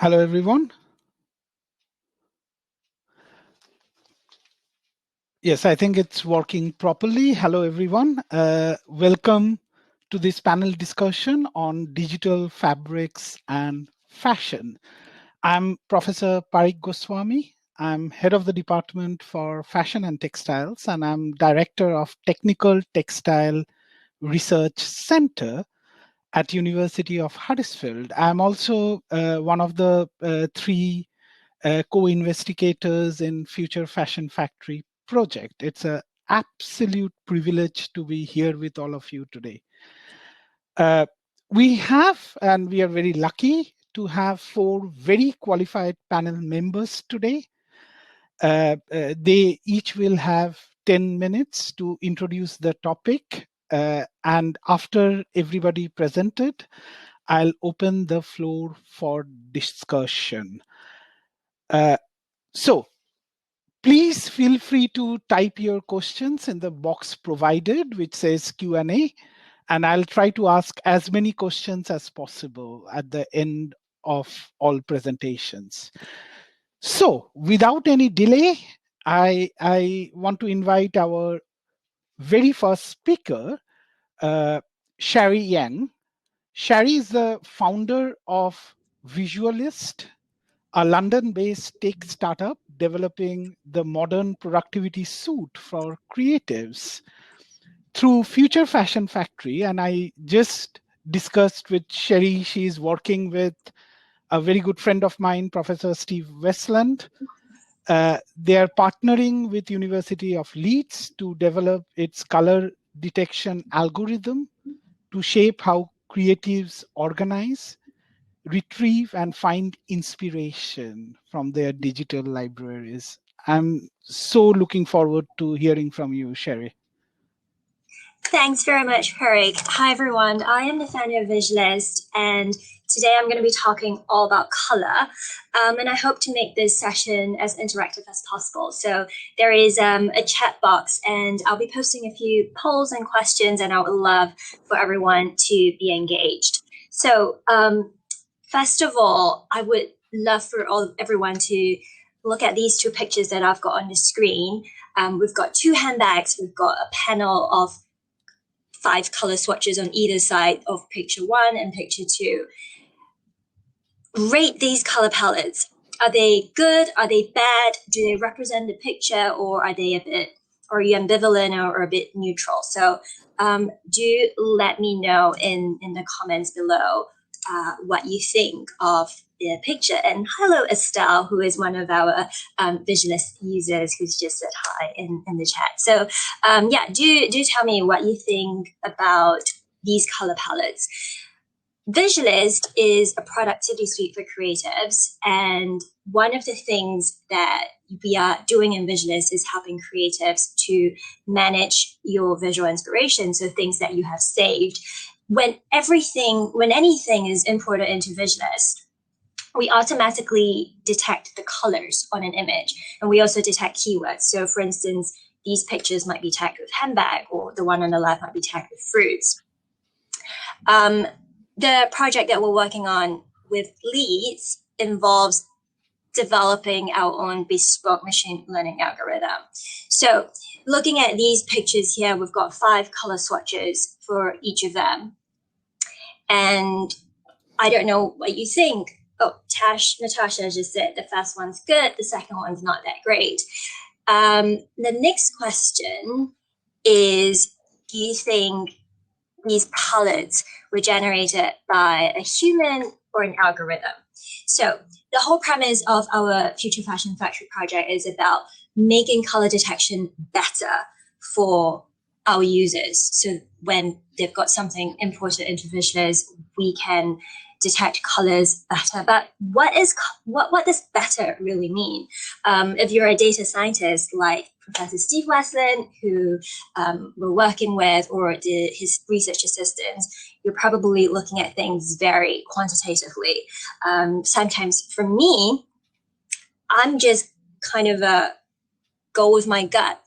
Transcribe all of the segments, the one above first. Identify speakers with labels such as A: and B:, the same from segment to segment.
A: Hello, everyone. Yes, I think it's working properly. Hello, everyone. Welcome to this panel discussion on digital fabrics and fashion. I'm Professor Parik Goswami. I'm head of the Department for Fashion and Textiles, and I'm Director of Technical Textile Research Center at University of Huddersfield. I'm also one of the three co-investigators in Future Fashion Factory project. It's an absolute privilege to be here with all of you today. We have, and we are very lucky to have 4 very qualified panel members today. They each will have 10 minutes to introduce the topic. And after everybody presented, I'll open the floor for discussion. So please feel free to type your questions in the box provided, which says Q&A, and I'll try to ask as many questions as possible at the end of all presentations. So without any delay, I want to invite our very first speaker, Cherie Yang. Cherie is the founder of Visualist, a London-based tech startup developing the modern productivity suite for creatives through Future Fashion Factory. And I just discussed with Cherie, she's working with a very good friend of mine, Professor Steve Westland. They are partnering with University of Leeds to develop its color detection algorithm to shape how creatives organize, retrieve, and find inspiration from their digital libraries. I'm so looking forward to hearing from you, Cherie.
B: Thanks very much, Parik. Hi, everyone. I am the founder of Visualist, and today I'm going to be talking all about color. And I hope to make this session as interactive as possible. So there is a chat box, and I'll be posting a few polls and questions, and I would love for everyone to be engaged. So first of all, I would love for everyone to look at these 2 pictures that I've got on the screen. We've got 2 handbags. We've got a panel of 5 color swatches on either side of picture 1 and picture 2. Rate these color palettes. Are they good? Are they bad? Do they represent the picture, or are they are you ambivalent or a bit neutral? So do let me know in the comments below what you think of the picture. And hello, Estelle, who is one of our Visualist users who's just said hi in the chat. So yeah, do tell me what you think about these color palettes. Visualist is a productivity suite for creatives, and one of the things that we are doing in Visualist is helping creatives to manage your visual inspiration, so things that you have saved. When anything is imported into Visualist, we automatically detect the colors on an image, and we also detect keywords. So for instance, these pictures might be tagged with handbag, or the one on the left might be tagged with fruits. The project that we're working on with Leeds involves developing our own bespoke machine learning algorithm. So looking at these pictures here, we've got 5 color swatches for each of them. And I don't know what you think. Oh, Natasha just said the first one's good, the second one's not that great. The next question is, do you think these palettes were generated by a human or an algorithm? So the whole premise of our Future Fashion Factory project is about making color detection better for our users. So when they've got something imported into Visualist, we can detect colors better. But what does better really mean? If you're a data scientist like Professor Steve Westland, who we're working with, or his research assistants, you're probably looking at things very quantitatively. Sometimes for me, I'm just kind of a go with my gut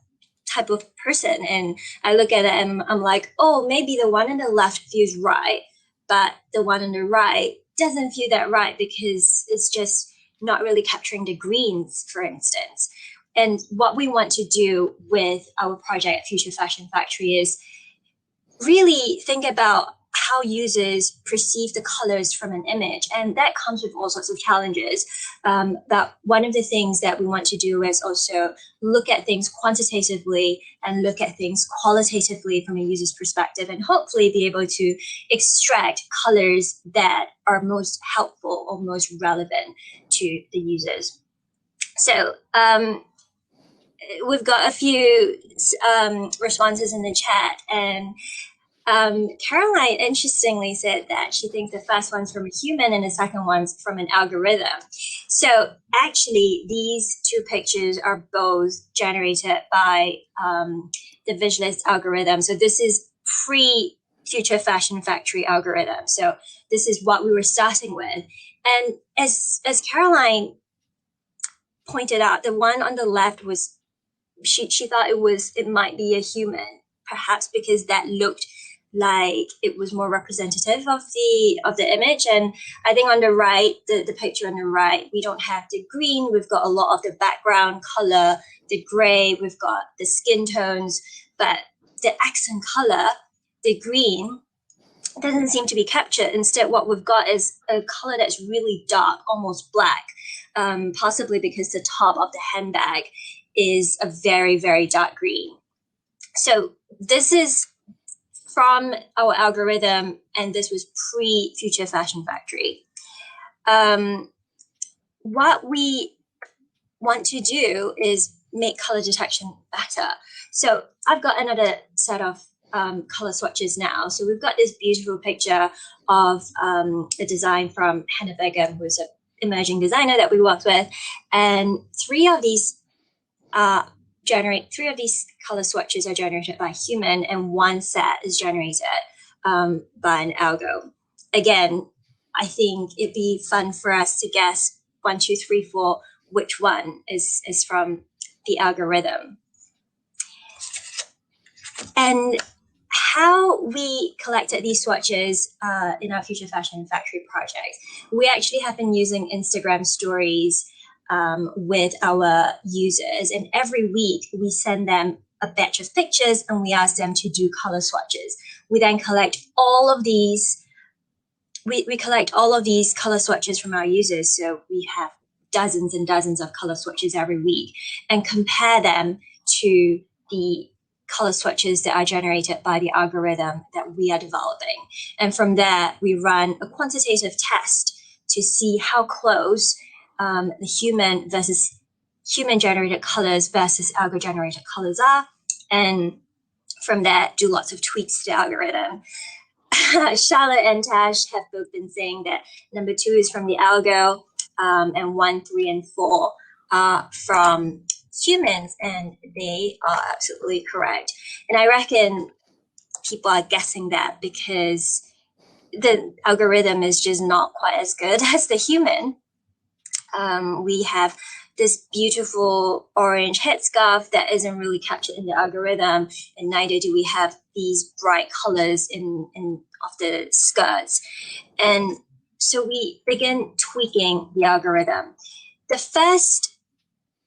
B: type of person, and I look at it and I'm like, oh, maybe the one on the left feels right, but the one on the right doesn't feel that right because it's just not really capturing the greens, for instance. And what we want to do with our project Future Fashion Factory is really think about how users perceive the colors from an image. And that comes with all sorts of challenges. But one of the things that we want to do is also look at things quantitatively and look at things qualitatively from a user's perspective, and hopefully be able to extract colors that are most helpful or most relevant to the users. So we've got a few responses in the chat, and Caroline interestingly said that she thinks the first one's from a human and the second one's from an algorithm. So actually, these two pictures are both generated by the Visualist algorithm. So this is pre-Future Fashion Factory algorithm. So this is what we were starting with. And as Caroline pointed out, the one on the left was, she thought it might be a human, perhaps because that looked like it was more representative of the image. And I think on the right, the picture on the right, we don't have the green. We've got a lot of the background color, the gray, we've got the skin tones, but the accent color, the green, doesn't seem to be captured. Instead, what we've got is a color that's really dark, almost black, possibly because the top of the handbag is a very, very dark green. So this is from our algorithm, and this was pre-Future Fashion Factory. What we want to do is make color detection better. So I've got another set of color swatches now. So we've got this beautiful picture of a design from Hannah Begum, who's an emerging designer that we worked with, and three of these color swatches are generated by human, and one set is generated by an algo. Again, I think it'd be fun for us to guess 1, 2, 3, 4, which one is from the algorithm. And how we collected these swatches in our Future Fashion Factory project, we actually have been using Instagram stories with our users, and every week we send them a batch of pictures and we ask them to do color swatches. We then collect all of these. We collect all of these color swatches from our users, so we have dozens and dozens of color swatches every week, and compare them to the color swatches that are generated by the algorithm that we are developing. And from there, we run a quantitative test to see how close the human-generated colors versus algo-generated colors are. And from there, do lots of tweaks to the algorithm. Charlotte and Tash have both been saying that number 2 is from the algo, and 1, 3, and 4 are from humans, and they are absolutely correct. And I reckon people are guessing that because the algorithm is just not quite as good as the human. We have this beautiful orange headscarf that isn't really captured in the algorithm, and neither do we have these bright colors of the skirts. And so we begin tweaking the algorithm. The first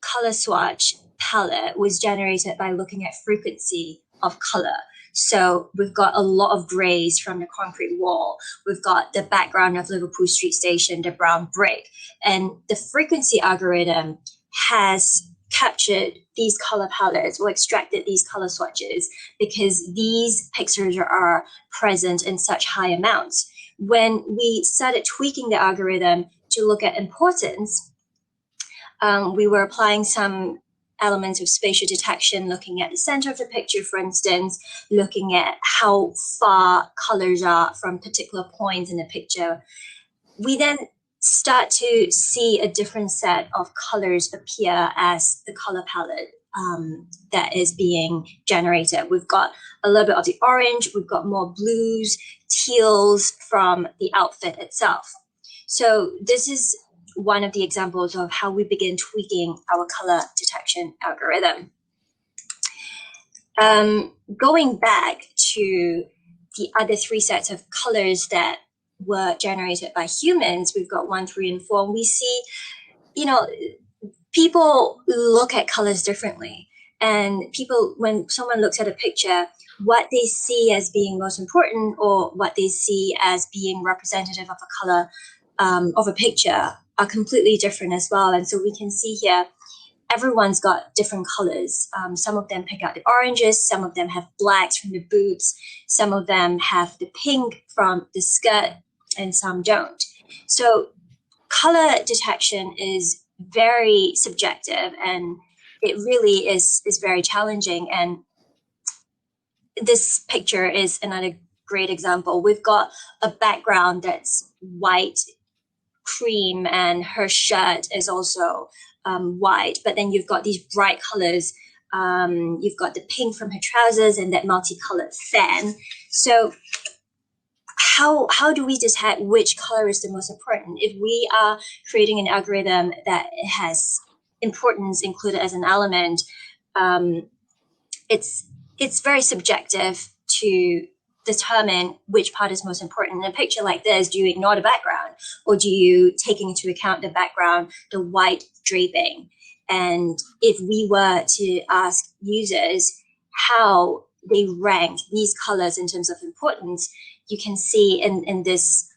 B: color swatch palette was generated by looking at frequency of color. So we've got a lot of grays from the concrete wall. We've got the background of Liverpool Street Station, the brown brick. And the frequency algorithm has captured these color palettes or extracted these color swatches because these pixels are present in such high amounts. When we started tweaking the algorithm to look at importance, we were applying some elements of spatial detection, looking at the center of the picture, for instance, looking at how far colors are from particular points in the picture. We then start to see a different set of colors appear as the color palette that is being generated. We've got a little bit of the orange, we've got more blues, teals from the outfit itself. So this is one of the examples of how we begin tweaking our color detection algorithm. Going back to the other 3 sets of colors that were generated by humans, we've got 1, 3, and 4, and we see, you know, people look at colors differently. And people, when someone looks at a picture, what they see as being most important or what they see as being representative of a color of a picture are completely different as well. And so we can see here, everyone's got different colors. Some of them pick out the oranges, some of them have blacks from the boots, some of them have the pink from the skirt, and some don't. So color detection is very subjective, and it really is very challenging. And this picture is another great example. We've got a background that's white, cream, and her shirt is also white, but then you've got these bright colors. You've got the pink from her trousers and that multicolored fan. So how do we detect which color is the most important? If we are creating an algorithm that has importance included as an element, it's very subjective to determine which part is most important. In a picture like this, do you ignore the background, or do you take into account the background, the white draping? And if we were to ask users how they rank these colors in terms of importance, you can see in this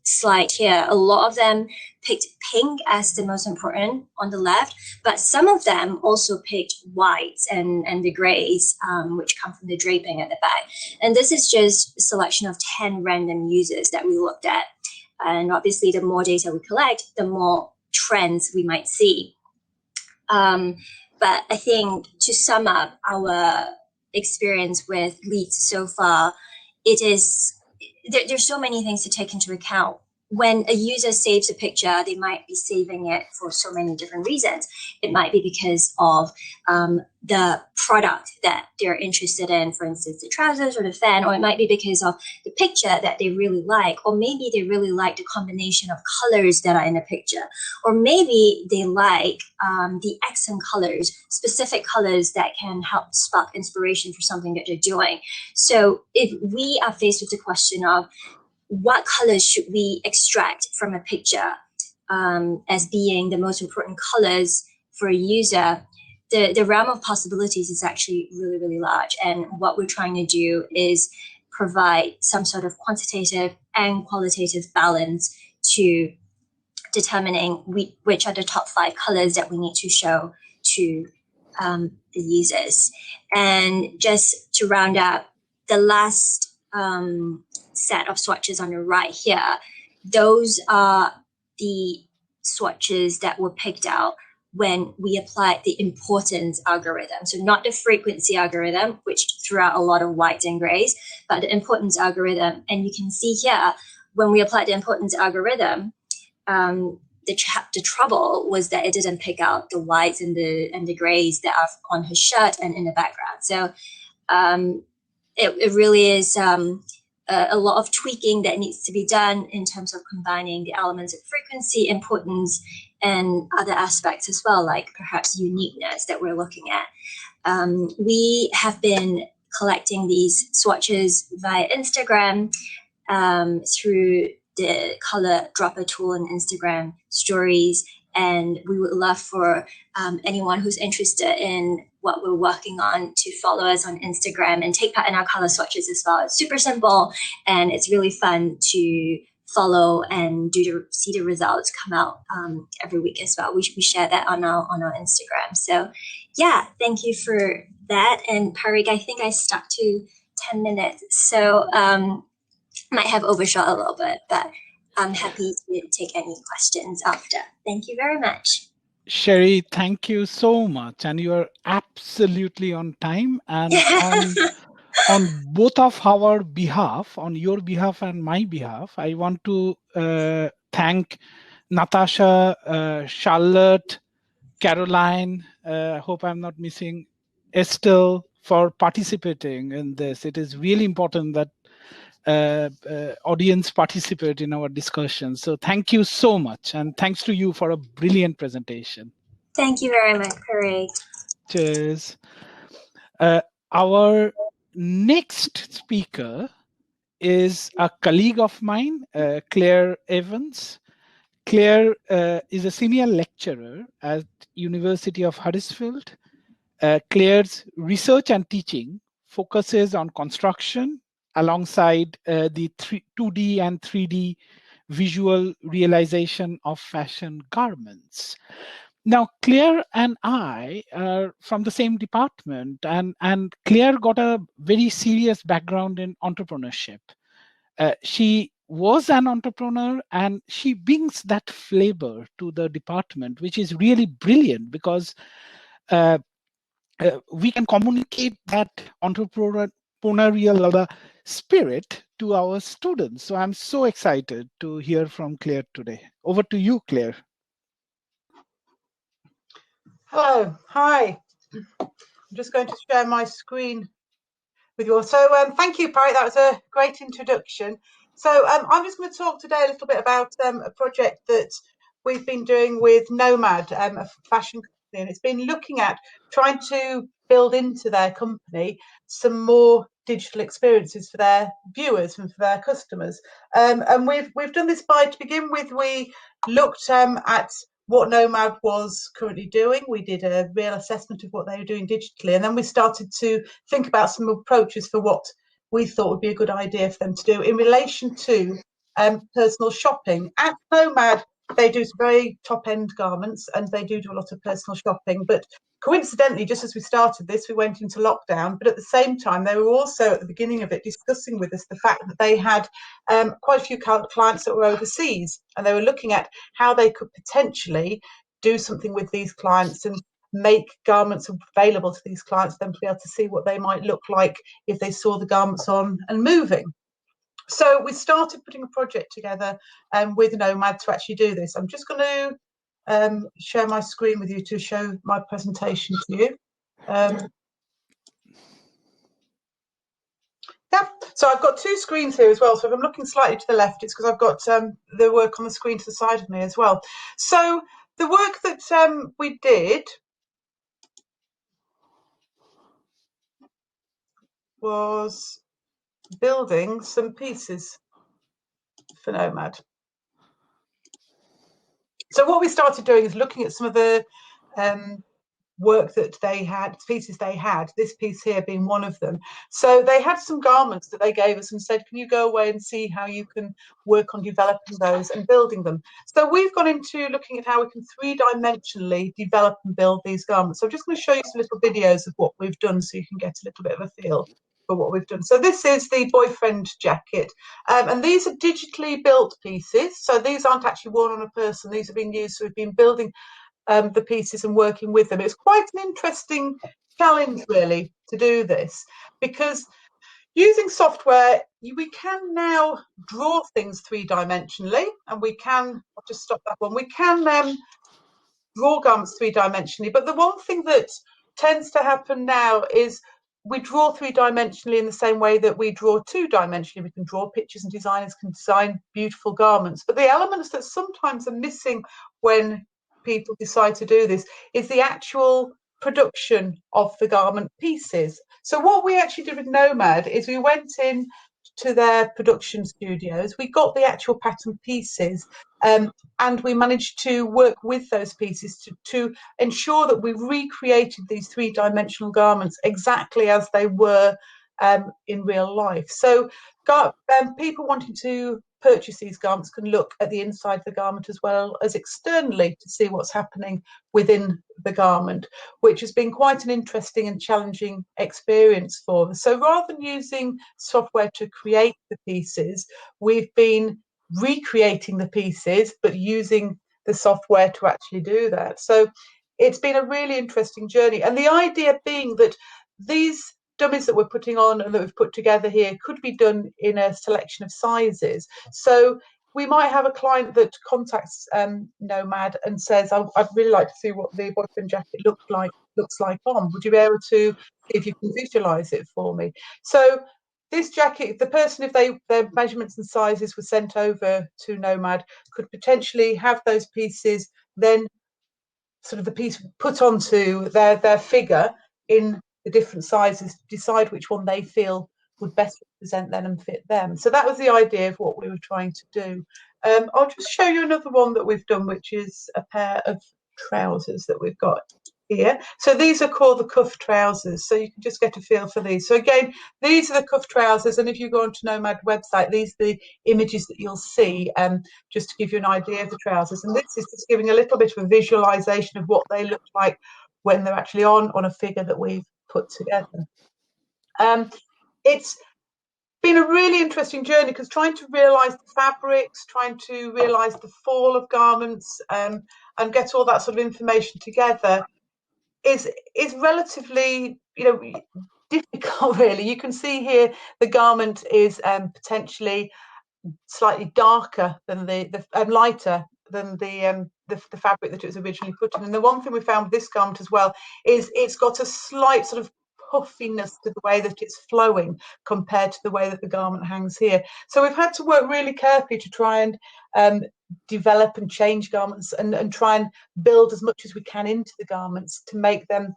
B: slide here, a lot of them picked pink as the most important on the left, but some of them also picked whites and the grays, which come from the draping at the back. And this is just a selection of 10 random users that we looked at. And obviously, the more data we collect, the more trends we might see. But I think to sum up our experience with leads so far, there's so many things to take into account. When a user saves a picture, they might be saving it for so many different reasons. It might be because of the product that they're interested in, for instance, the trousers or the fan, or it might be because of the picture that they really like, or maybe they really like the combination of colors that are in the picture, or maybe they like the accent colors, specific colors that can help spark inspiration for something that they're doing. So if we are faced with the question of what colors should we extract from a picture as being the most important colors for a user, the realm of possibilities is actually really, really large. And what we're trying to do is provide some sort of quantitative and qualitative balance to determining which are the top 5 colors that we need to show to the users. And just to round up, the last set of swatches on the right here, those are the swatches that were picked out when we applied the importance algorithm. So not the frequency algorithm, which threw out a lot of whites and grays, but the importance algorithm. And you can see here, when we applied the importance algorithm, the trouble was that it didn't pick out the whites and the grays that are on her shirt and in the background. So it really is a lot of tweaking that needs to be done in terms of combining the elements of frequency, importance, and other aspects as well, like perhaps uniqueness that we're looking at. We have been collecting these swatches via Instagram through the color dropper tool in Instagram stories. And we would love for anyone who's interested in what we're working on to follow us on Instagram and take part in our color swatches as well. It's super simple, and it's really fun to follow and see the results come out every week as well. We share that on our Instagram. So yeah, thank you for that. And Parik, I think I stuck to 10 minutes. So might have overshot a little bit, but I'm happy to take any questions after. Thank you very much.
A: Cherie, thank you so much. And you are absolutely on time. And on both of our behalf, on your behalf and my behalf, I want to thank Natasha, Charlotte, Caroline, hope I'm not missing, Estelle, for participating in this. It is really important that audience participate in our discussion. So thank you so much. And thanks to you for a brilliant presentation.
B: Thank you very much, Parik.
A: Cheers. Our next speaker is a colleague of mine, Claire Evans. Claire is a senior lecturer at University of Huddersfield. Claire's research and teaching focuses on construction alongside the 2D and 3D visual realization of fashion garments. Now, Claire and I are from the same department, and Claire got a very serious background in entrepreneurship. She was an entrepreneur, and she brings that flavor to the department, which is really brilliant because we can communicate that entrepreneurial spirit to our students. So I'm so excited to hear from Claire today. Over to you, Claire.
C: Hello, hi. I'm just going to share my screen with you all. So thank you, Parik. That was a great introduction. So I'm just going to talk today a little bit about a project that we've been doing with Nomad, a fashion company, and it's been looking at trying to build into their company some more digital experiences for their viewers and for their customers. And we've done this by, to begin with, we looked at what Nomad was currently doing. We did a real assessment of what they were doing digitally, and then we started to think about some approaches for what we thought would be a good idea for them to do in relation to personal shopping. At Nomad, they do some very top-end garments, and they do a lot of personal shopping, but coincidentally, just as we started this, we went into lockdown, but at the same time, they were also at the beginning of it discussing with us the fact that they had quite a few clients that were overseas, and they were looking at how they could potentially do something with these clients and make garments available to these clients, then to be able to see what they might look like if they saw the garments on and moving. So we started putting a project together with Nomad to actually do this. I'm just going to share my screen with you to show my presentation to you. Yeah, so I've got two screens here as well. So if I'm looking slightly to the left, it's because I've got the work on the screen to the side of me as well. So the work that we did was building some pieces for Nomad. So what we started doing is looking at some of the work that they had, pieces they had, this piece here being one of them. So they had some garments that they gave us and said, can you go away and see how you can work on developing those and building them? So we've gone into looking at how we can three-dimensionally develop and build these garments. So I'm just going to show you some little videos of what we've done so you can get a little bit of a feel for what we've done. So this is the boyfriend jacket, and these are digitally built pieces. So these aren't actually worn on a person. These have been used, so we've been building the pieces and working with them. It's quite an interesting challenge, really, to do this, because using software, we can now draw things three-dimensionally, and we can, I'll just stop that one, we can draw garments three-dimensionally, but the one thing that tends to happen now is we draw three-dimensionally in the same way that we draw two-dimensionally. We can draw pictures and designers can design beautiful garments, but the elements that sometimes are missing when people decide to do this is the actual production of the garment pieces. So what we actually did with Nomad is we went in to their production studios, we got the actual pattern pieces, and we managed to work with those pieces to ensure that we recreated these three-dimensional garments exactly as they were in real life. So people wanting to purchase these garments can look at the inside of the garment as well as externally to see what's happening within the garment, which has been quite an interesting and challenging experience for us. So rather than using software to create the pieces, we've been recreating the pieces, but using the software to actually do that. So it's been a really interesting journey. And the idea being that these dummies that we're putting on and that we've put together here could be done in a selection of sizes. So we might have a client that contacts Nomad and says, I'd really like to see what the boyfriend jacket looks like on. Would you be able to see if you can visualize it for me? So this jacket, the person, if their measurements and sizes were sent over to Nomad, could potentially have those pieces then sort of the piece put onto their figure in the different sizes to decide which one they feel would best represent them and fit them. So that was the idea of what we were trying to do. I'll just show you another one that we've done, which is a pair of trousers that we've got here. So these are called the cuff trousers, so you can just get a feel for these. So again, these are the cuff trousers, and if you go onto Nomad website, these are the images that you'll see, just to give you an idea of the trousers. And this is just giving a little bit of a visualization of what they look like when they're actually on a figure that we've put together. It's been a really interesting journey, because trying to realize the fabrics, trying to realize the fall of garments, and get all that sort of information together is relatively, difficult, really. You can see here the garment is potentially slightly darker than the lighter than the fabric that it was originally put in. And the one thing we found with this garment as well is it's got a slight sort of puffiness to the way that it's flowing compared to the way that the garment hangs here. So we've had to work really carefully to try and develop and change garments, and try and build as much as we can into the garments to make them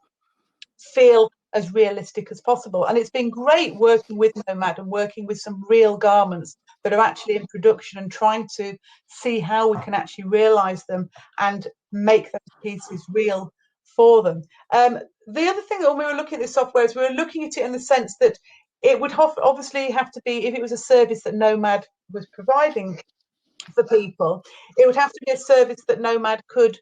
C: feel as realistic as possible. And it's been great working with Nomad and working with some real garments that are actually in production, and trying to see how we can actually realize them and make those pieces real for them. The other thing that when we were looking at this software is we were looking at it in the sense that it would obviously have to be, if it was a service that Nomad was providing for people, it would have to be a service that Nomad could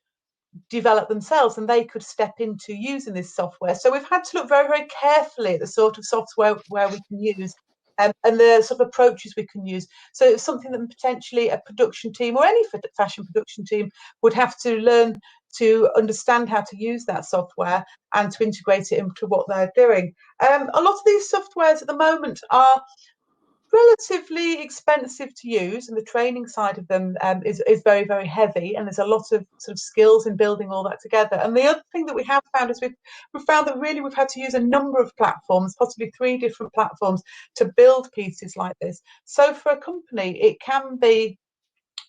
C: develop themselves, and they could step into using this software. So we've had to look very, very carefully at the sort of software where we can use, and the sort of approaches we can use. So it's something that potentially a production team, or any fashion production team, would have to learn to understand how to use that software and to integrate it into what they're doing. A lot of these softwares at the moment are relatively expensive to use, and the training side of them is very, very heavy, and there's a lot of sort of skills in building all that together. And the other thing that we have found is we've found that really we've had to use a number of platforms, possibly 3 different platforms, to build pieces like this. So for a company, it can be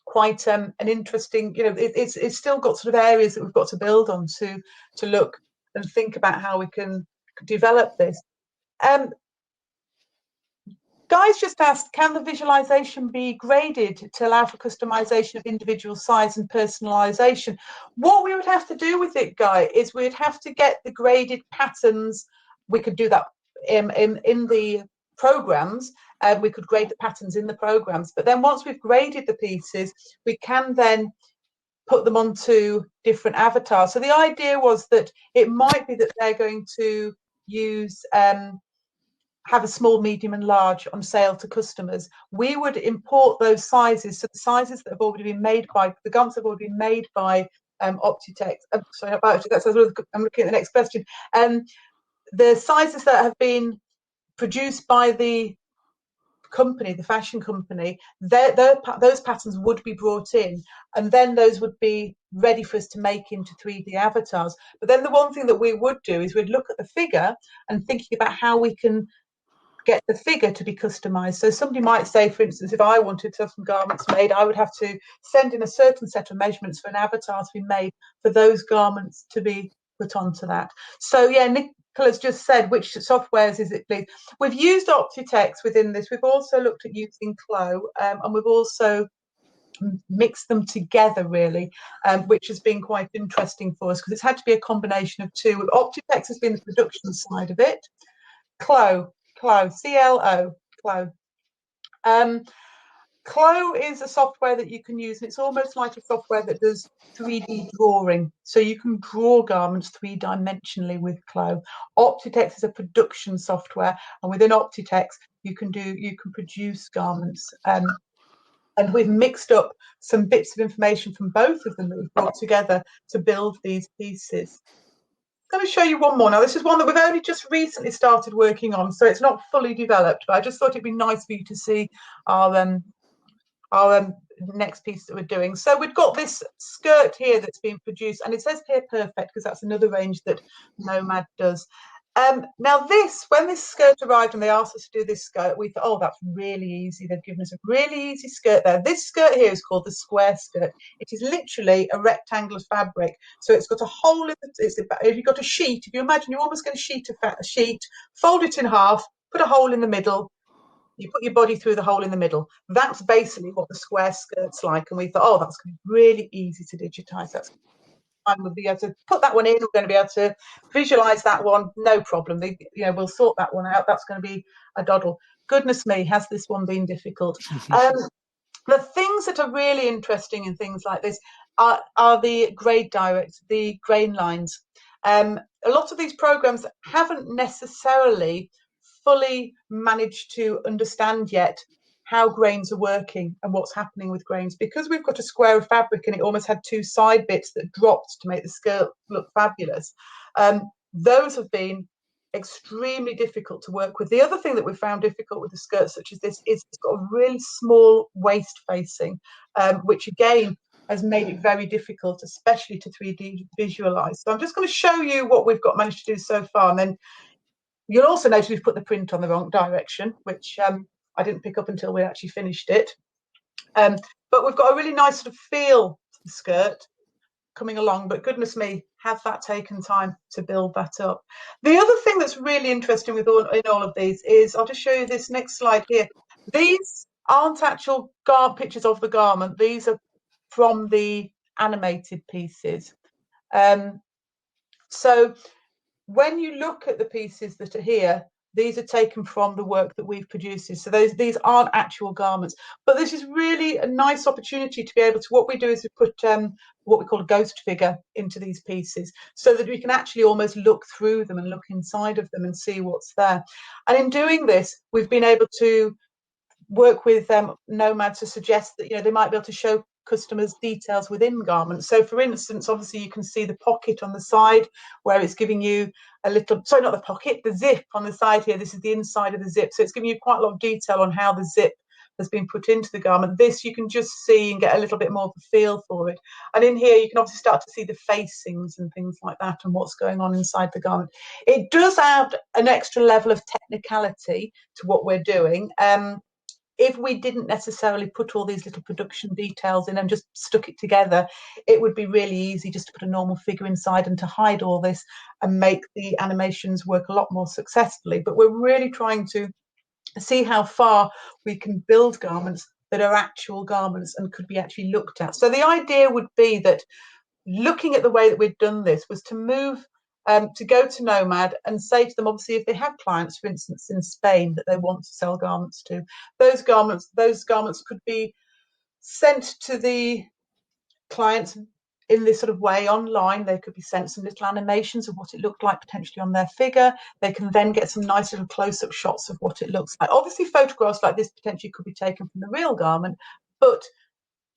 C: quite an interesting, it's still got sort of areas that we've got to build on to look and think about how we can develop this. Guy's just asked, can the visualization be graded to allow for customization of individual size and personalization? What we would have to do with it, Guy, is we'd have to get the graded patterns. We could do that in the programs. We could grade the patterns in the programs. But then once we've graded the pieces, we can then put them onto different avatars. So the idea was that it might be that they're going to use have a small, medium and large on sale to customers. We would import those sizes, so the sizes that have already been made by, the garments have already been made by Optitex. Sorry, about that. I'm looking at the next question. The sizes that have been produced by the company, the fashion company, those patterns would be brought in, and then those would be ready for us to make into 3D avatars. But then the one thing that we would do is we'd look at the figure and thinking about how we can get the figure to be customized. So somebody might say, for instance, if I wanted to have some garments made, I would have to send in a certain set of measurements for an avatar to be made for those garments to be put onto that. So yeah, Nicola's just said, which softwares is it, please? We've used Optitex within this. We've also looked at using Clo, and we've also mixed them together, really, which has been quite interesting for us, because it's had to be a combination of 2. Optitex has been the production side of it. Clo, C-L-O, Clo. Clo is a software that you can use, and it's almost like a software that does 3D drawing. So you can draw garments 3-dimensionally with Clo. Optitex is a production software, and within Optitex, you can produce garments. And we've mixed up some bits of information from both of them that we've brought together to build these pieces. Let me show you one more. Now, this is one that we've only just recently started working on, so it's not fully developed, but I just thought it'd be nice for you to see our next piece that we're doing. So we've got this skirt here that's been produced, and it says here perfect because that's another range that Nomad does. Now when this skirt arrived and they asked us to do this skirt, we thought, oh, that's really easy. They've given us a really easy skirt there. This skirt here is called the square skirt. It is literally a rectangular fabric. So it's got a hole in if you've got a sheet, if you imagine you're almost going to sheet a sheet, fold it in half, put a hole in the middle, You put your body through the hole in the middle. That's basically what the square skirt's like. And we thought, oh, that's going to be really easy to digitize. That's we'll be able to put that one in. We're going to be able to visualize that one. No problem. We'll sort that one out. That's going to be a doddle. Goodness me, has this one been difficult? The things that are really interesting in things like this are the grade direct, the grain lines. A lot of these programs haven't necessarily fully managed to understand yet how grains are working and what's happening with grains. Because we've got a square of fabric and it almost had two side bits that dropped to make the skirt look fabulous. Those have been extremely difficult to work with. The other thing that we found difficult with the skirts such as this is it's got a really small waist facing, which again has made it very difficult, especially to 3D visualize. So I'm just going to show you what we've got managed to do so far, and then you'll also notice we've put the print on the wrong direction, which I didn't pick up until we actually finished it. But we've got a really nice sort of feel to the skirt coming along, but goodness me, have that taken time to build that up. The other thing that's really interesting with all of these is, I'll just show you this next slide here. These aren't actual pictures of the garment. These are from the animated pieces. So when you look at the pieces that are here, these are taken from the work that we've produced. So these aren't actual garments, but this is really a nice opportunity to be able to, what we do is we put what we call a ghost figure into these pieces so that we can actually almost look through them and look inside of them and see what's there. And in doing this, we've been able to work with Nomad to suggest that, they might be able to show customers details within garments. So for instance, obviously you can see the pocket on the side where it's giving you a little, sorry, not the pocket, the zip on the side here. This is the inside of the zip. So it's giving you quite a lot of detail on how the zip has been put into the garment. This you can just see and get a little bit more of a feel for it. And in here you can obviously start to see the facings and things like that and what's going on inside the garment. It does add an extra level of technicality to what we're doing. If we didn't necessarily put all these little production details in and just stuck it together, it would be really easy just to put a normal figure inside and to hide all this and make the animations work a lot more successfully. But we're really trying to see how far we can build garments that are actual garments and could be actually looked at. So the idea would be that, looking at the way that we've done this, was to move to go to Nomad and say to them, obviously, if they have clients, for instance, in Spain that they want to sell garments to, those garments could be sent to the clients in this sort of way online. They could be sent some little animations of what it looked like potentially on their figure. They can then get some nice little close-up shots of what it looks like. Obviously, photographs like this potentially could be taken from the real garment, but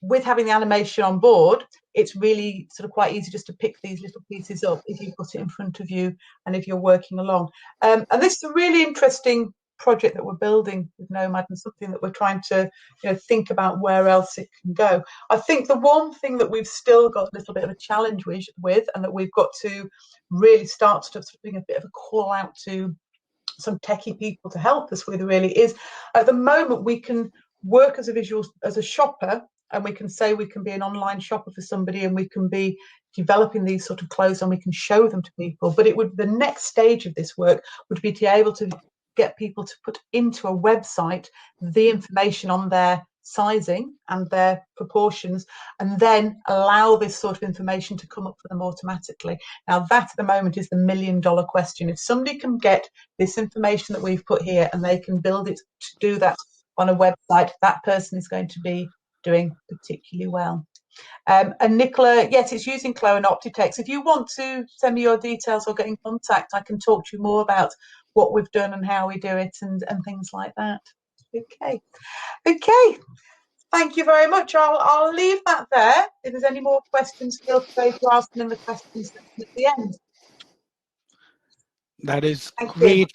C: with having the animation on board, it's really sort of quite easy just to pick these little pieces up if you've got it in front of you and if you're working along. And this is a really interesting project that we're building with Nomad, and something that we're trying to think about where else it can go. I think the one thing that we've still got a little bit of a challenge with, and that we've got to really start sort of being a bit of a call out to some techie people to help us with, really, is at the moment we can work as a shopper, and we can say we can be an online shopper for somebody, and we can be developing these sort of clothes and we can show them to people. But the next stage of this work would be to be able to get people to put into a website the information on their sizing and their proportions, and then allow this sort of information to come up for them automatically. Now, that at the moment is the $1 million question. If somebody can get this information that we've put here and they can build it to do that on a website, that person is going to be doing particularly well. And Nicola, yes, it's using Chloe and Optitex. If you want to send me your details or get in contact, I can talk to you more about what we've done and how we do it and things like that. Okay. Thank you very much. I'll leave that there. If there's any more questions, feel free to ask them in the questions section at the end.
A: That is great.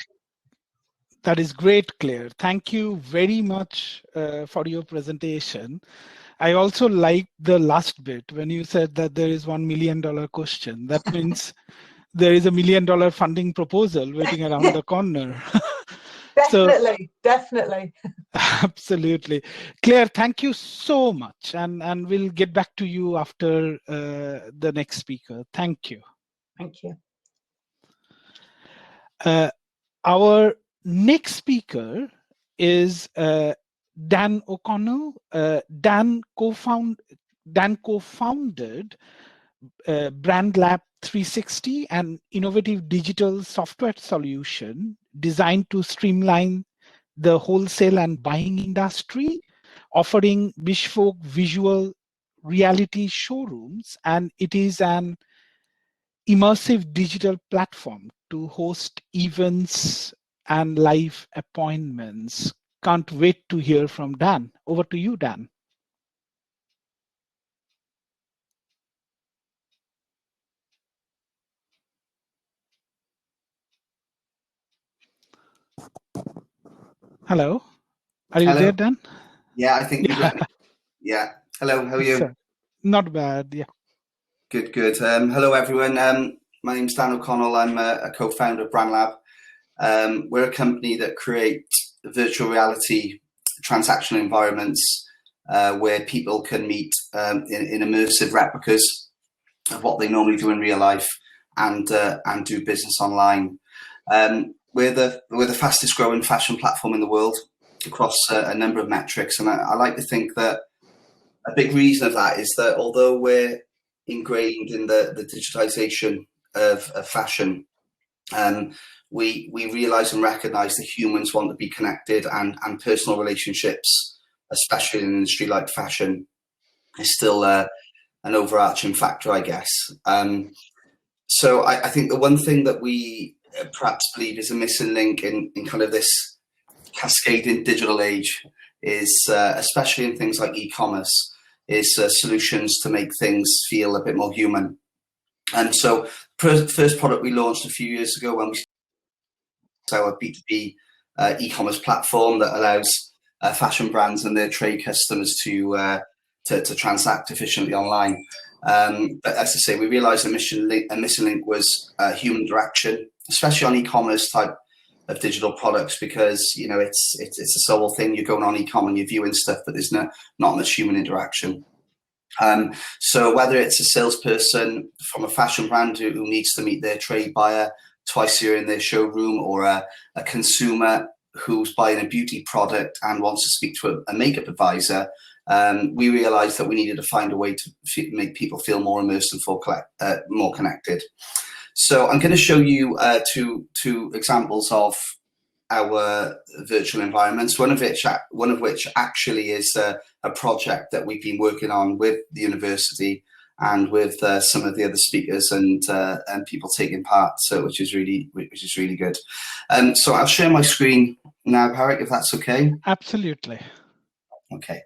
A: That is great, Claire. Thank you very much for your presentation. I also liked the last bit when you said that there is $1 million question. That means there is $1 million funding proposal waiting around the corner.
C: Definitely.
A: Absolutely. Claire, thank you so much. And we'll get back to you after the next speaker. Thank you.
C: Thank you.
A: Our next speaker is Dan O'Connell. Dan co-founded BrandLab 360, an innovative digital software solution designed to streamline the wholesale and buying industry, offering bespoke visual reality showrooms, and it is an immersive digital platform to host events and live appointments. Can't wait to hear from Dan. Over to you, Dan. Hello. Are you there, Dan?
D: Yeah, I think you've let me. Yeah. Hello, how are you?
A: Not bad, yeah.
D: Good, good. Hello, everyone. My name's Dan O'Connell. I'm a co-founder of BrandLab. We're a company that creates virtual reality transactional environments where people can meet in immersive replicas of what they normally do in real life and do business online. We're the fastest growing fashion platform in the world across a number of metrics, and I like to think that a big reason of that is that although we're ingrained in the digitization of fashion, we realize and recognize that humans want to be connected, and personal relationships, especially in an industry like fashion, is still an overarching factor, I guess. So I think the one thing that we perhaps believe is a missing link in kind of this cascading digital age is, especially in things like e-commerce, is solutions to make things feel a bit more human. And so first product we launched a few years ago when we started our B2B e-commerce platform that allows fashion brands and their trade customers to transact efficiently online. But as I say, we realized a missing link was human interaction, especially on e-commerce type of digital products, because it's a sole thing. You're going on e-com and you're viewing stuff, but there's not much human interaction. So whether it's a salesperson from a fashion brand who needs to meet their trade buyer twice a year in their showroom, or a consumer who's buying a beauty product and wants to speak to a makeup advisor, we realized that we needed to find a way to make people feel more immersed and more connected. So I'm going to show you two examples of our virtual environments, one of which actually is a project that we've been working on with the university and with some of the other speakers and people taking part, so which is really good. So I'll share my screen now, Parik, if that's okay.
A: Absolutely.
D: Okay.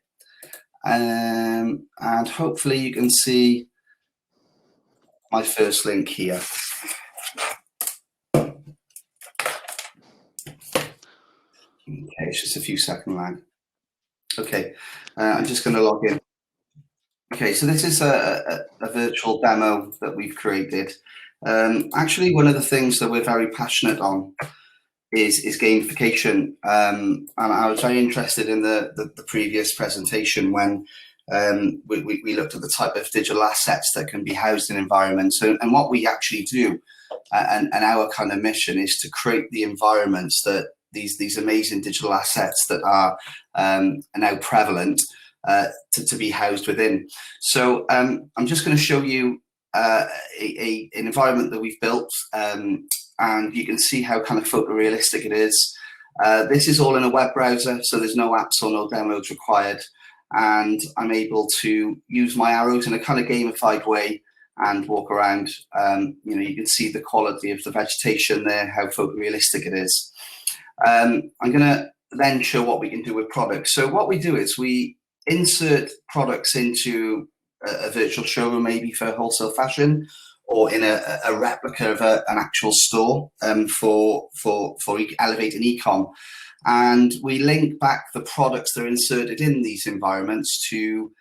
D: And hopefully you can see my first link here. Okay, it's just a few second lag. Okay, I'm just going to log in. Okay, so this is a virtual demo that we've created. Actually, one of the things that we're very passionate on is gamification. And I was very interested in the previous presentation when we looked at the type of digital assets that can be housed in environments. And what we actually do, and our kind of mission, is to create the environments that these amazing digital assets that are now prevalent to be housed within. So I'm just going to show you an environment that we've built, and you can see how kind of photorealistic it is. This is all in a web browser, so there's no apps or no downloads required, and I'm able to use my arrows in a kind of gamified way and walk around. You can see the quality of the vegetation there, how photorealistic it is. I'm going to then show what we can do with products. So what we do is we insert products into a virtual showroom, maybe for wholesale fashion, or in a replica of an actual store for elevating e-com. And we link back the products that are inserted in these environments to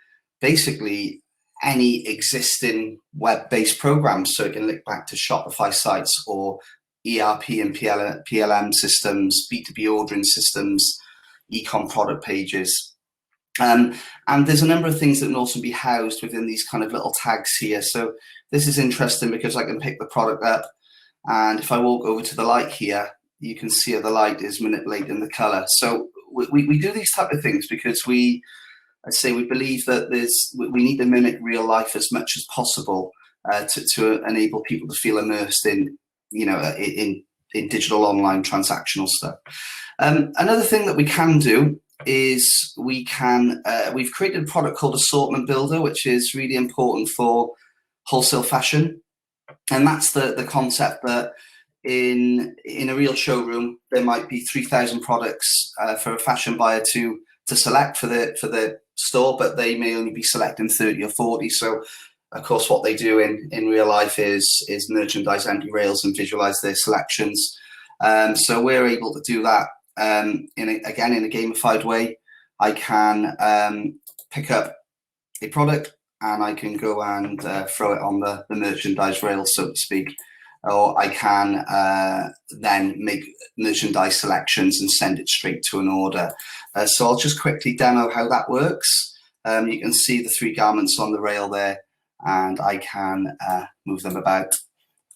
D: basically any existing web-based programs. So it can link back to Shopify sites or ERP and PLM systems, B2B ordering systems, e-com product pages. And there's a number of things that can also be housed within these kind of little tags here. So this is interesting because I can pick the product up, and if I walk over to the light here, you can see how the light is manipulating the color. So we do these type of things because we believe that we need to mimic real life as much as possible to enable people to feel immersed in, in digital online transactional stuff. Another thing that we can do is we've created a product called Assortment Builder, which is really important for wholesale fashion. And that's the concept that in a real showroom, there might be 3,000 products for a fashion buyer to select for the store, but they may only be selecting 30 or 40. So of course, what they do in real life is merchandise empty rails and visualize their selections. So we're able to do that in a gamified way. I can pick up a product and I can go and throw it on the merchandise rail, so to speak. Or I can then make merchandise selections and send it straight to an order. So I'll just quickly demo how that works. You can see the 3 garments on the rail there, and I can move them about,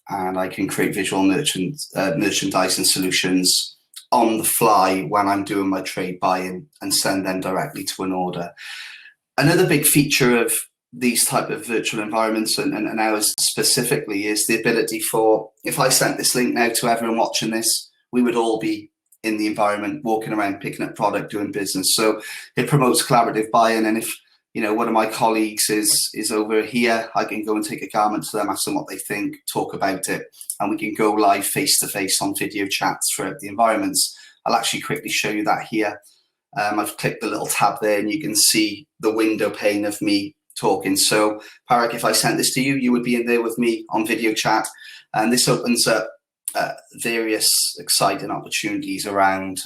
D: and I can create visual merchandising solutions on the fly when I'm doing my trade buy-in and send them directly to an order. Another big feature of these type of virtual environments and ours specifically is the ability for, if I sent this link now to everyone watching this, we would all be in the environment, walking around, picking up product, doing business. So it promotes collaborative buy-in. And if one of my colleagues is over here, I can go and take a garment to them, ask them what they think, talk about it, and we can go live face-to-face on video chats throughout the environments. I'll actually quickly show you that here. I've clicked the little tab there and you can see the window pane of me talking. So Parik, if I sent this to you, you would be in there with me on video chat. And this opens up various exciting opportunities around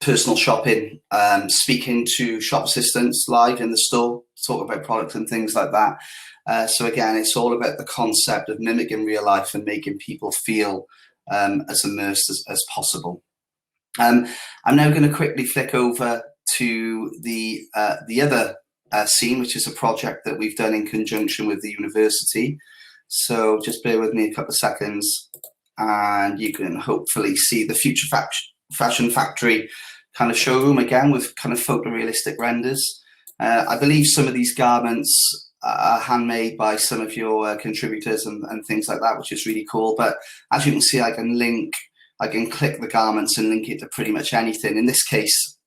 D: personal shopping, speaking to shop assistants live in the store, talk about products and things like that. So again, it's all about the concept of mimicking real life and making people feel as immersed as possible. I'm now going to quickly flick over to the other scene, which is a project that we've done in conjunction with the university. So just bear with me a couple of seconds and you can hopefully see the Future Fashion Factory kind of showroom again with kind of photorealistic renders. I believe some of these garments are handmade by some of your contributors and things like that, which is really cool. But as you can see, I can click the garments and link it to pretty much anything. In this case,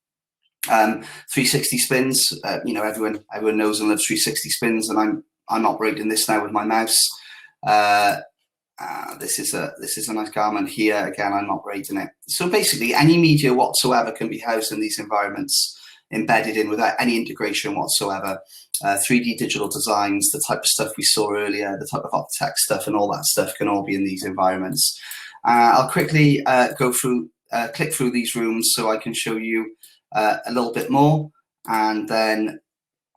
D: 360 spins. Everyone knows and loves 360 spins, and I'm operating this now with my mouse. This is a nice garment here. Again, I'm operating it. So basically, any media whatsoever can be housed in these environments, embedded in without any integration whatsoever. 3D digital designs, the type of stuff we saw earlier, the type of op-tech stuff, and all that stuff can all be in these environments. I'll quickly click through these rooms so I can show you a little bit more, and then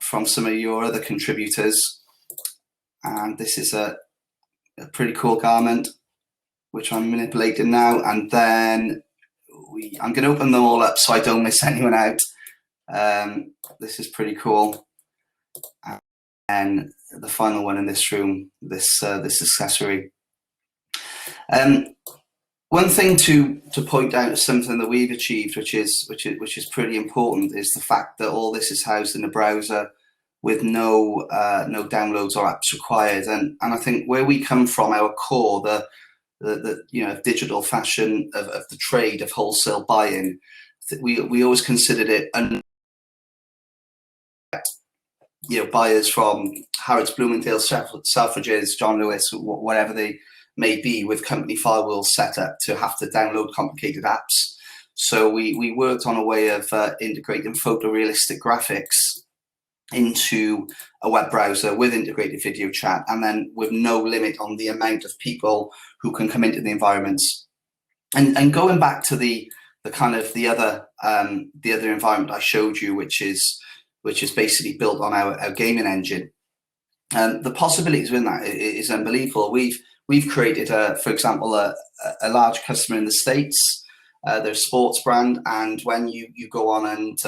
D: from some of your other contributors. And this is a pretty cool garment, which I'm manipulating now. And then I'm going to open them all up so I don't miss anyone out. This is pretty cool. And the final one in this room, this accessory. One thing to point out is something that we've achieved, which is pretty important, is the fact that all this is housed in a browser with no downloads or apps required. And I think where we come from, our core, the digital fashion of the trade of wholesale buying, we always considered it buyers from Harrods, Bloomingdale's, Selfridges, John Lewis, whatever they may be, with company firewalls set up to have to download complicated apps. So we worked on a way of integrating photorealistic graphics into a web browser with integrated video chat, and then with no limit on the amount of people who can come into the environments. And going back to the other environment I showed you, which is basically built on our gaming engine. The possibilities within that is unbelievable. We've created, for example, a large customer in the States. They're a sports brand, and when you go on and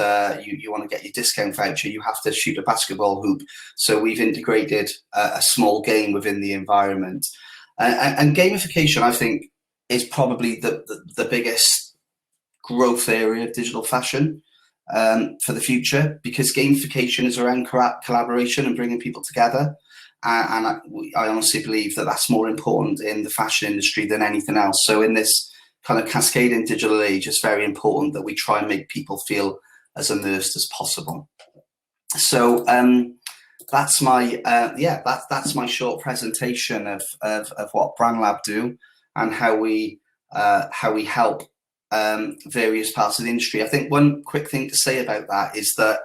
D: you want to get your discount voucher, you have to shoot a basketball hoop. So we've integrated a small game within the environment. And gamification, I think, is probably the biggest growth area of digital fashion for the future, because gamification is around collaboration and bringing people together. And I honestly believe that that's more important in the fashion industry than anything else. So in this kind of cascading digital age, it's very important that we try and make people feel as immersed as possible. So that's my that's my short presentation of what BrandLab do and how we help various parts of the industry. I think one quick thing to say about that is that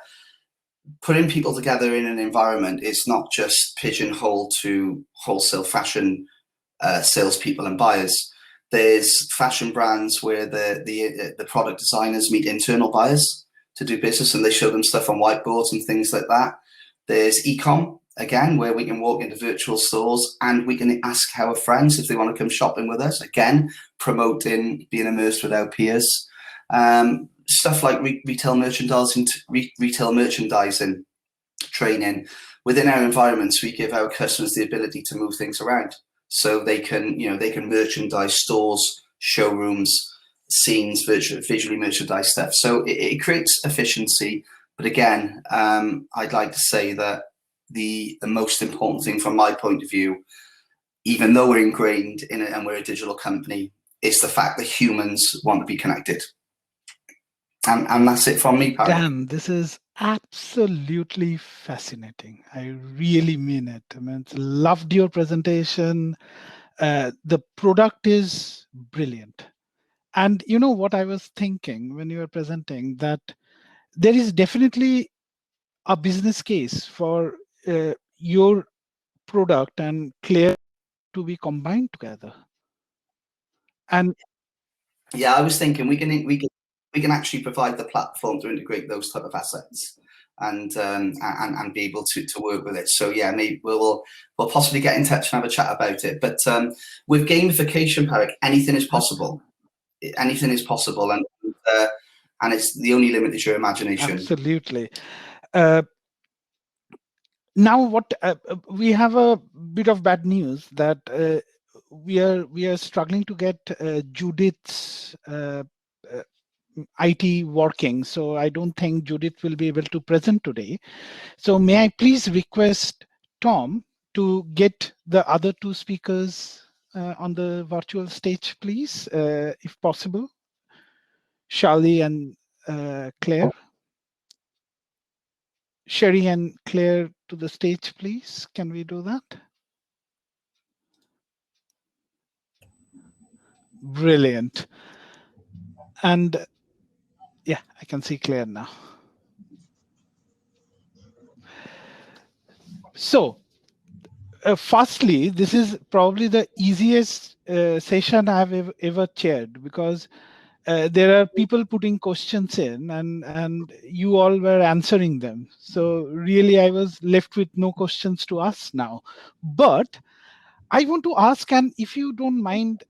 D: putting people together in an environment is not just pigeonholed to wholesale fashion salespeople and buyers. There's fashion brands where the product designers meet internal buyers to do business, and they show them stuff on whiteboards and things like that. There's e-com, again, where we can walk into virtual stores and we can ask our friends if they want to come shopping with us. Again, promoting being immersed with our peers. Stuff like retail merchandising training. Within our environments, we give our customers the ability to move things around, so they can merchandise stores, showrooms, scenes, visually merchandise stuff. So it creates efficiency. But again, I'd like to say that the most important thing from my point of view, even though we're ingrained in it and we're a digital company, is the fact that humans want to be connected. And that's it from me, Parik.
A: Dan, this is absolutely fascinating. I really mean it. I mean, loved your presentation. The product is brilliant. And you know what I was thinking when you were presenting, that there is definitely a business case for your product and Claire to be combined together. And
D: yeah, I was thinking we can actually provide the platform to integrate those type of assets and be able to work with it. So yeah, maybe we'll possibly get in touch and have a chat about it. But with gamification, Parik, anything is possible. Anything is possible, and it's the only limit is your imagination.
A: Absolutely. Now, what we have a bit of bad news that we are struggling to get Judith's IT working. So I don't think Judith will be able to present today. So may I please request Tom to get the other two speakers on the virtual stage, please, if possible. Charlie and Claire. Cherie and Claire to the stage, please. Can we do that? Brilliant. And yeah, I can see Claire now. So firstly, this is probably the easiest session I've ever chaired, because there are people putting questions in and you all were answering them. So really, I was left with no questions to ask now. But I want to ask, and if you don't mind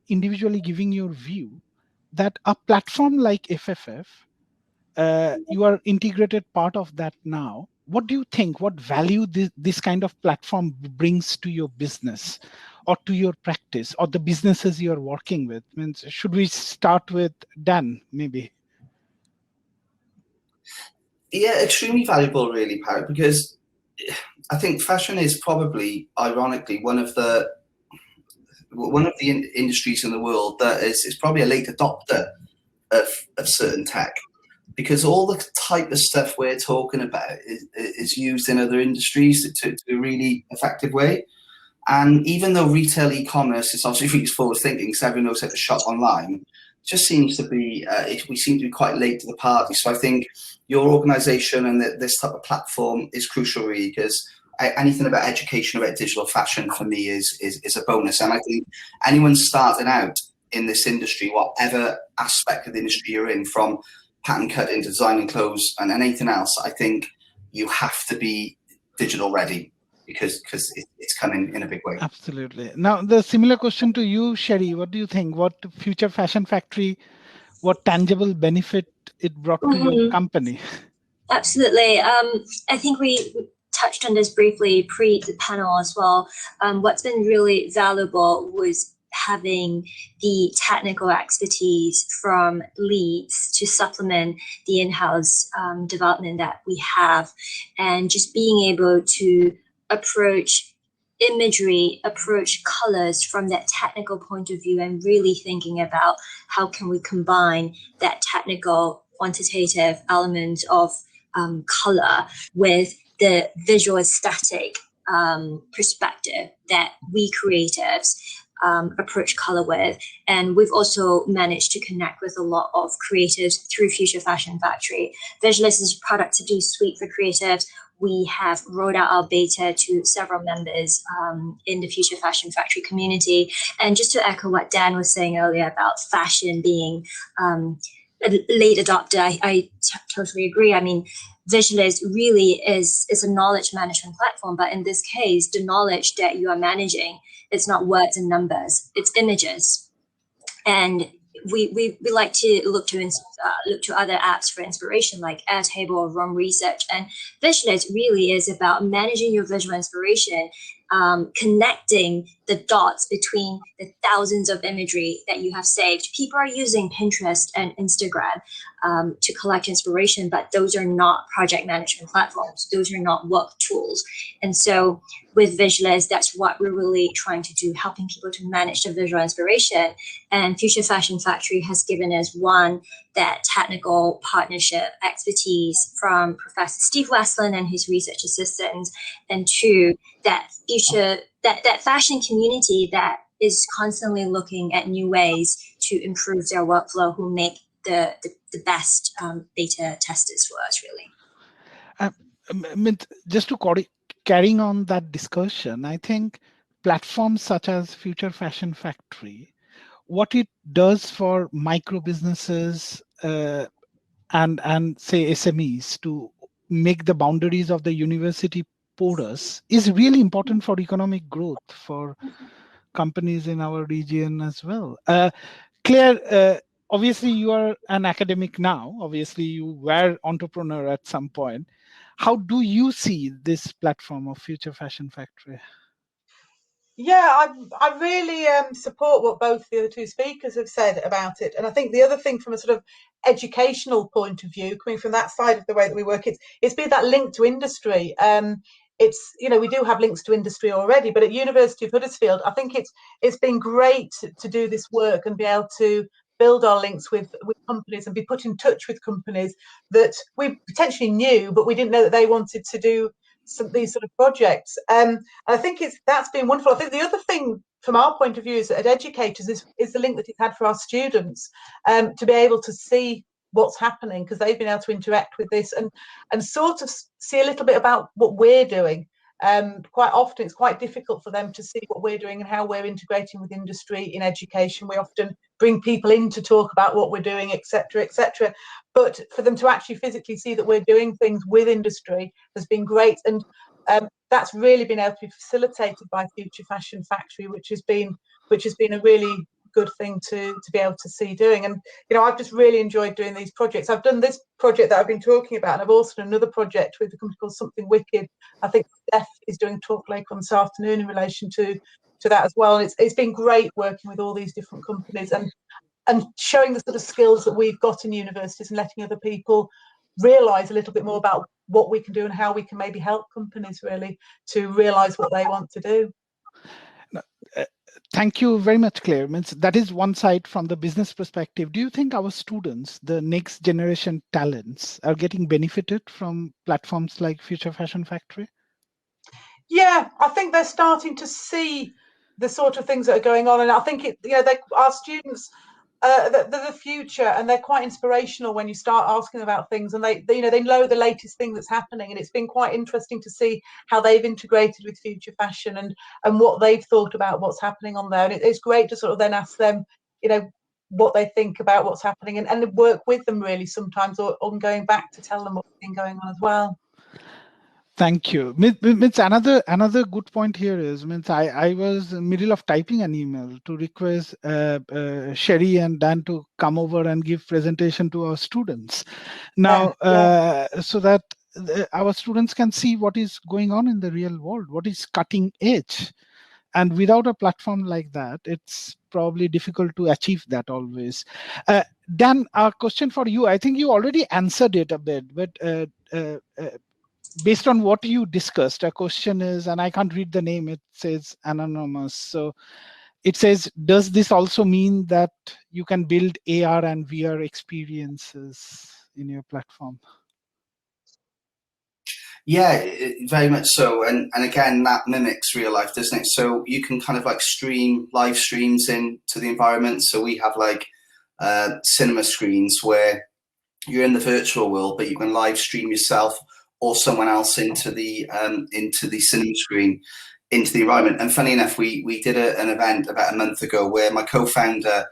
A: individually giving your view, that a platform like FFF, you are integrated part of that now. What do you think? What value this kind of platform brings to your business or to your practice or the businesses you're working with? Means, should we start with Dan, maybe?
D: Yeah, extremely valuable, really, Parik, because I think fashion is probably, ironically, one of the industries in the world that is probably a late adopter of certain tech, because all the type of stuff we're talking about is used in other industries to a really effective way. And even though retail e-commerce is obviously really forward thinking, because everyone knows how to shop online, it just seems to be, we seem to be quite late to the party. So I think your organization and this type of platform is crucial, really, because anything about education about digital fashion for me is a bonus. And I think anyone starting out in this industry, whatever aspect of the industry you're in, from pattern cutting, designing clothes and anything else, I think you have to be digital ready, because it's coming in a big way.
A: Absolutely. Now, the similar question to you, Cherie, what do you think? What Future Fashion Factory, what tangible benefit it brought to your company?
B: Absolutely. I think we touched on this briefly pre the panel as well. What's been really valuable was having the technical expertise from leads to supplement the in-house development that we have, and just being able to approach imagery, approach colors from that technical point of view, and really thinking about how can we combine that technical quantitative element of color with the visual aesthetic perspective that we creatives approach color with. And we've also managed to connect with a lot of creatives through Future Fashion Factory. Visualist is a productivity suite for creatives. We have rolled out our beta to several members in the Future Fashion Factory community. And just to echo what Dan was saying earlier about fashion being a late adopter, I totally agree. I mean, Visualist really is a knowledge management platform, but in this case, the knowledge that you are managing, it's not words and numbers, it's images. And we like to look to other apps for inspiration, like Airtable or Roam Research. And Visualist really is about managing your visual inspiration, connecting the dots between the thousands of imagery that you have saved. People are using Pinterest and Instagram to collect inspiration, but those are not project management platforms. Those are not work tools. And so with Visualist, that's what we're really trying to do, helping people to manage the visual inspiration. And Future Fashion Factory has given us, one, that technical partnership expertise from Professor Steve Westland and his research assistants, and two, that fashion community that is constantly looking at new ways to improve their workflow, who make the best beta testers for us, really.
A: Just to carrying on that discussion, I think platforms such as Future Fashion Factory, what it does for micro businesses and say SMEs to make the boundaries of the university porous is really important for economic growth for companies in our region as well. Claire, obviously you are an academic now. Obviously you were entrepreneur at some point. How do you see this platform of Future Fashion Factory?
C: Yeah, I really support what both the other two speakers have said about it. And I think the other thing from a sort of educational point of view, coming from that side of the way that we work, it's been that link to industry. It's, you know, we do have links to industry already, but at University of Huddersfield, I think it's been great to do this work and be able to build our links with companies and be put in touch with companies that we potentially knew, but we didn't know that they wanted to do these sort of projects. I think that's been wonderful. I think the other thing from our point of view is that educators is the link that it's had for our students, to be able to see what's happening, because they've been able to interact with this and sort of see a little bit about what we're doing. Quite often it's quite difficult for them to see what we're doing and how we're integrating with industry in education. We often bring people in to talk about what we're doing, etc., etc. But for them to actually physically see that we're doing things with industry has been great. And that's really been able to be facilitated by Future Fashion Factory, which has been a really good thing to be able to see doing. And you know, I've just really enjoyed doing these projects. I've done this project that I've been talking about, and I've also done another project with a company called Something Wicked. I think Steph is doing a talk later on this afternoon in relation to that as well. And it's been great working with all these different companies and showing the sort of skills that we've got in universities and letting other people realise a little bit more about what we can do and how we can maybe help companies really to realise what they want to do.
A: Thank you very much, Claire. That is one side from the business perspective. Do you think our students, the next generation talents, are getting benefited from platforms like Future Fashion Factory?
C: Yeah, I think they're starting to see the sort of things that are going on, and I think our students, they're the future, and they're quite inspirational when you start asking about things, and they know the latest thing that's happening, and it's been quite interesting to see how they've integrated with Future Fashion and what they've thought about what's happening on there. And it's great to sort of then ask them, what they think about what's happening, and work with them really sometimes, or going back to tell them what's been going on as well.
A: Thank you. Another good point here is, I was in the middle of typing an email to request Cherie and Dan to come over and give presentation to our students. Now, so that our students can see what is going on in the real world, what is cutting edge. And without a platform like that, it's probably difficult to achieve that always. Dan, a question for you. I think you already answered it a bit, but based on what you discussed, a question is, and I can't read the name, it says anonymous. So it says, does this also mean that you can build AR and VR experiences in your platform?
D: Yeah, very much so. And again, that mimics real life, doesn't it? So you can kind of like stream live streams into the environment. So we have like cinema screens where you're in the virtual world, but you can live stream yourself or someone else into the cinema screen, into the environment. And funny enough, we did an event about a month ago where my co-founder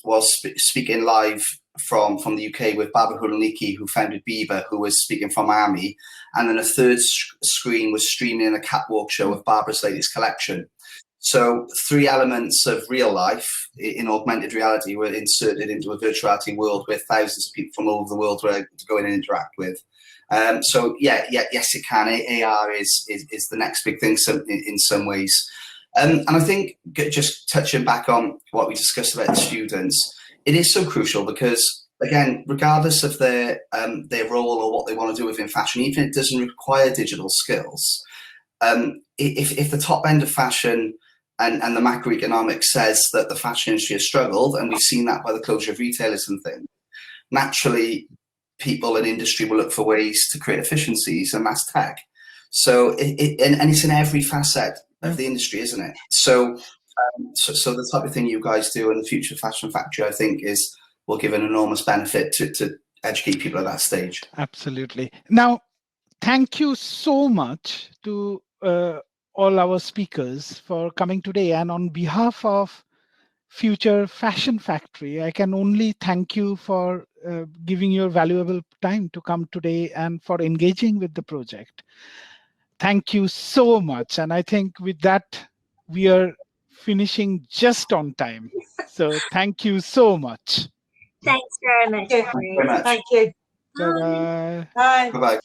D: was speaking live from the UK with Barbara Huluniki, who founded Bieber, who was speaking from Miami, and then a third screen was streaming a catwalk show of Barbara's latest collection. So 3 elements of real life in augmented reality were inserted into a virtual reality world where thousands of people from all over the world were able to go in and interact with. So yes, it can. AR is the next big thing in some ways. And I think, just touching back on what we discussed about the students, it is so crucial because, again, regardless of their role or what they want to do within fashion, even if it doesn't require digital skills, if the top end of fashion and the macroeconomics says that the fashion industry has struggled, and we've seen that by the closure of retailers and things, naturally people in industry will look for ways to create efficiencies, and that's tech. So and it's in every facet of the industry, isn't it? So the type of thing you guys do in the Future Fashion Factory, I think, will give an enormous benefit to educate people at that stage.
A: Absolutely. Now, thank you so much to all our speakers for coming today. And on behalf of Future Fashion Factory, I can only thank you for giving your valuable time to come today and for engaging with the project. Thank you so much. And I think with that, we are finishing just on time. So thank you so much.
B: Thanks very much.
C: Thank you.
D: Thank you very much.
C: Thank you.
A: Bye-bye.
C: Bye.
D: Bye-bye.